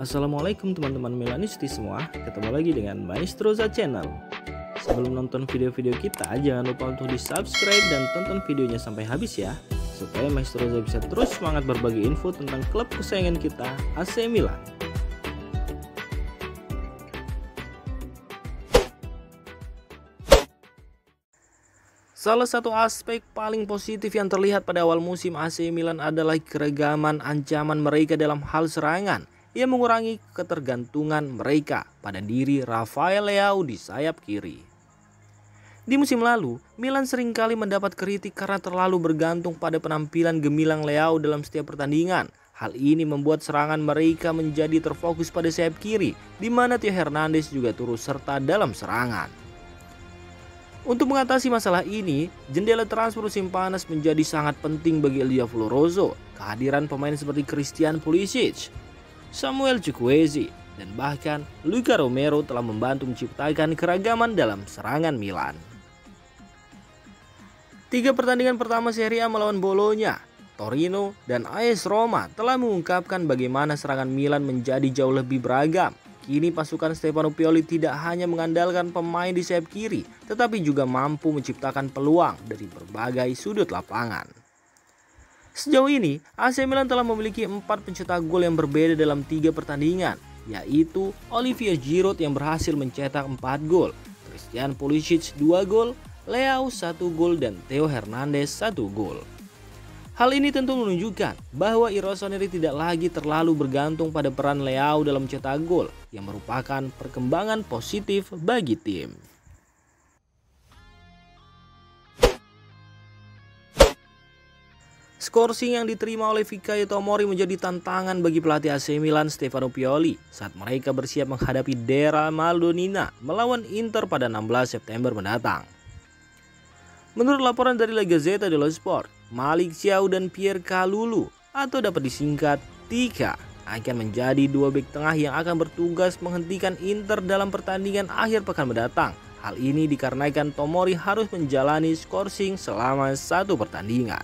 Assalamualaikum teman-teman Milanisti semua, ketemu lagi dengan Maestroza Channel. Sebelum nonton video-video kita, jangan lupa untuk di subscribe dan tonton videonya sampai habis ya, supaya Maestroza bisa terus semangat berbagi info tentang klub kesayangan kita, AC Milan. Salah satu aspek paling positif yang terlihat pada awal musim AC Milan adalah keragaman ancaman mereka dalam hal serangan yang mengurangi ketergantungan mereka pada diri Rafael Leao di sayap kiri. Di musim lalu, Milan seringkali mendapat kritik karena terlalu bergantung pada penampilan gemilang Leao dalam setiap pertandingan. Hal ini membuat serangan mereka menjadi terfokus pada sayap kiri, di mana Theo Hernandez juga turut serta dalam serangan. Untuk mengatasi masalah ini, jendela transfer musim panas menjadi sangat penting bagi El Diavolo Rosso. Kehadiran pemain seperti Christian Pulisic, Samuel Chukwueze, dan bahkan Luka Romero telah membantu menciptakan keragaman dalam serangan Milan. 3 pertandingan pertama Serie A melawan Bologna, Torino, dan AS Roma telah mengungkapkan bagaimana serangan Milan menjadi jauh lebih beragam. Kini pasukan Stefano Pioli tidak hanya mengandalkan pemain di sayap kiri, tetapi juga mampu menciptakan peluang dari berbagai sudut lapangan. Sejauh ini, AC Milan telah memiliki 4 pencetak gol yang berbeda dalam 3 pertandingan, yaitu Olivier Giroud yang berhasil mencetak 4 gol, Christian Pulisic 2 gol, Leao 1 gol, dan Theo Hernandez 1 gol. Hal ini tentu menunjukkan bahwa Rossoneri tidak lagi terlalu bergantung pada peran Leao dalam mencetak gol, yang merupakan perkembangan positif bagi tim. Skorsing yang diterima oleh Fikayo Tomori menjadi tantangan bagi pelatih AC Milan Stefano Pioli saat mereka bersiap menghadapi Dera Madonnina melawan Inter pada 16 September mendatang. Menurut laporan dari La Gazzetta dello Sport, Malick Thiaw dan Pierre Kalulu, atau dapat disingkat Tika, akan menjadi 2 bek tengah yang akan bertugas menghentikan Inter dalam pertandingan akhir pekan mendatang. Hal ini dikarenakan Tomori harus menjalani Skorsing selama 1 pertandingan.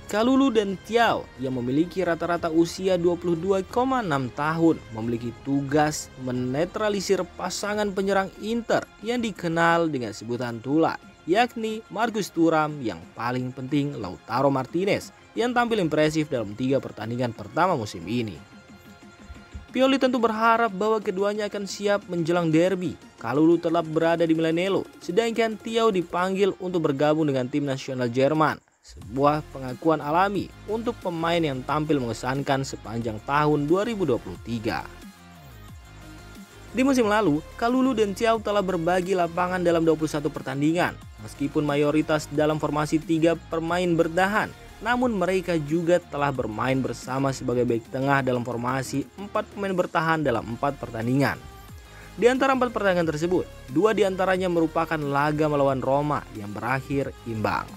Kalulu dan Thiaw yang memiliki rata-rata usia 22,6 tahun memiliki tugas menetralisir pasangan penyerang Inter yang dikenal dengan sebutan Tula, yakni Marcus Thuram, yang paling penting Lautaro Martinez yang tampil impresif dalam 3 pertandingan pertama musim ini. Pioli tentu berharap bahwa keduanya akan siap menjelang derby. Kalulu tetap berada di Milanello, sedangkan Thiaw dipanggil untuk bergabung dengan tim nasional Jerman. Sebuah pengakuan alami untuk pemain yang tampil mengesankan sepanjang tahun 2023. Di musim lalu, Kalulu dan Thiaw telah berbagi lapangan dalam 21 pertandingan. Meskipun mayoritas dalam formasi 3 pemain bertahan, namun mereka juga telah bermain bersama sebagai bek tengah dalam formasi 4 pemain bertahan dalam 4 pertandingan. Di antara 4 pertandingan tersebut, 2 diantaranya merupakan laga melawan Roma yang berakhir imbang.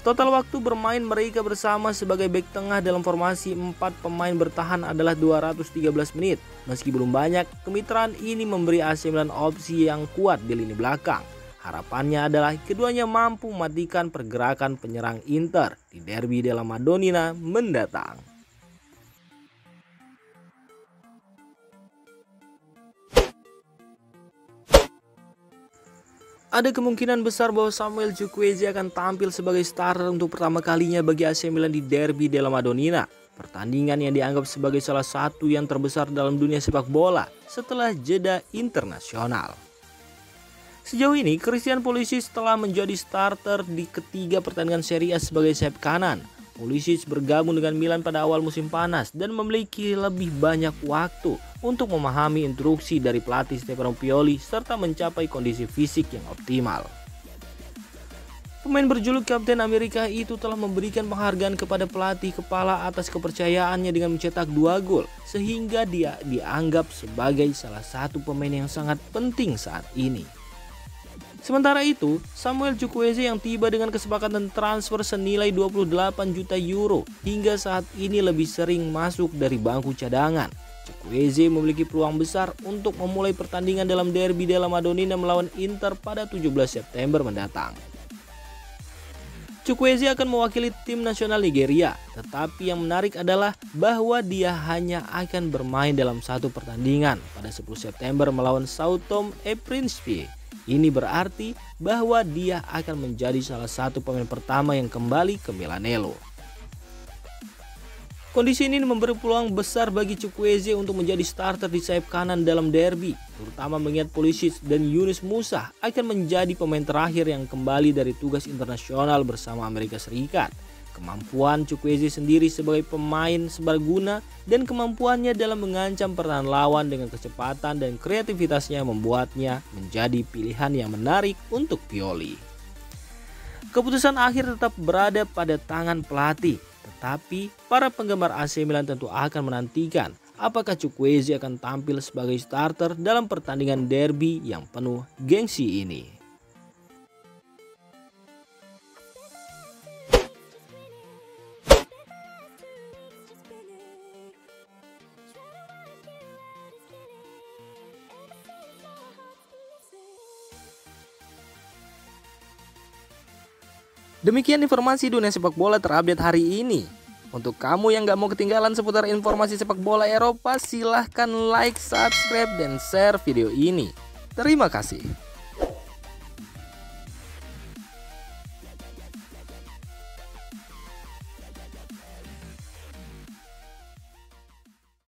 Total waktu bermain mereka bersama sebagai bek tengah dalam formasi 4 pemain bertahan adalah 213 menit. Meski belum banyak, kemitraan ini memberi AC Milan opsi yang kuat di lini belakang. Harapannya adalah keduanya mampu mematikan pergerakan penyerang Inter di derby della Madonnina mendatang. Ada kemungkinan besar bahwa Samuel Chukwueze akan tampil sebagai starter untuk pertama kalinya bagi AC Milan di derby della Madonnina. Pertandingan yang dianggap sebagai salah satu yang terbesar dalam dunia sepak bola setelah jeda internasional. Sejauh ini, Christian Pulisic telah menjadi starter di ketiga pertandingan Serie A sebagai sayap kanan. Pulisic bergabung dengan Milan pada awal musim panas dan memiliki lebih banyak waktu untuk memahami instruksi dari pelatih Stefano Pioli serta mencapai kondisi fisik yang optimal. Pemain berjuluk Kapten Amerika itu telah memberikan penghargaan kepada pelatih kepala atas kepercayaannya dengan mencetak 2 gol, sehingga dia dianggap sebagai salah satu pemain yang sangat penting saat ini. Sementara itu, Samuel Chukwueze yang tiba dengan kesepakatan transfer senilai 28 juta euro hingga saat ini lebih sering masuk dari bangku cadangan. Chukwueze memiliki peluang besar untuk memulai pertandingan dalam derby della Madonnina melawan Inter pada 17 September mendatang. Chukwueze akan mewakili tim nasional Nigeria, tetapi yang menarik adalah bahwa dia hanya akan bermain dalam satu pertandingan pada 10 September melawan Sao Tome e Principe. Ini berarti bahwa dia akan menjadi salah satu pemain pertama yang kembali ke Milanello. Kondisi ini memberi peluang besar bagi Chukwueze untuk menjadi starter di sayap kanan dalam derby, terutama mengingat Pulisic dan Yunus Musa akan menjadi pemain terakhir yang kembali dari tugas internasional bersama Amerika Serikat. Kemampuan Chukwueze sendiri sebagai pemain serbaguna dan kemampuannya dalam mengancam pertahanan lawan dengan kecepatan dan kreativitasnya membuatnya menjadi pilihan yang menarik untuk Pioli. Keputusan akhir tetap berada pada tangan pelatih. Tetapi para penggemar AC Milan tentu akan menantikan apakah Chukwueze akan tampil sebagai starter dalam pertandingan derby yang penuh gengsi ini. Demikian informasi dunia sepak bola terupdate hari ini. Untuk kamu yang gak mau ketinggalan seputar informasi sepak bola Eropa, silahkan like, subscribe, dan share video ini. Terima kasih.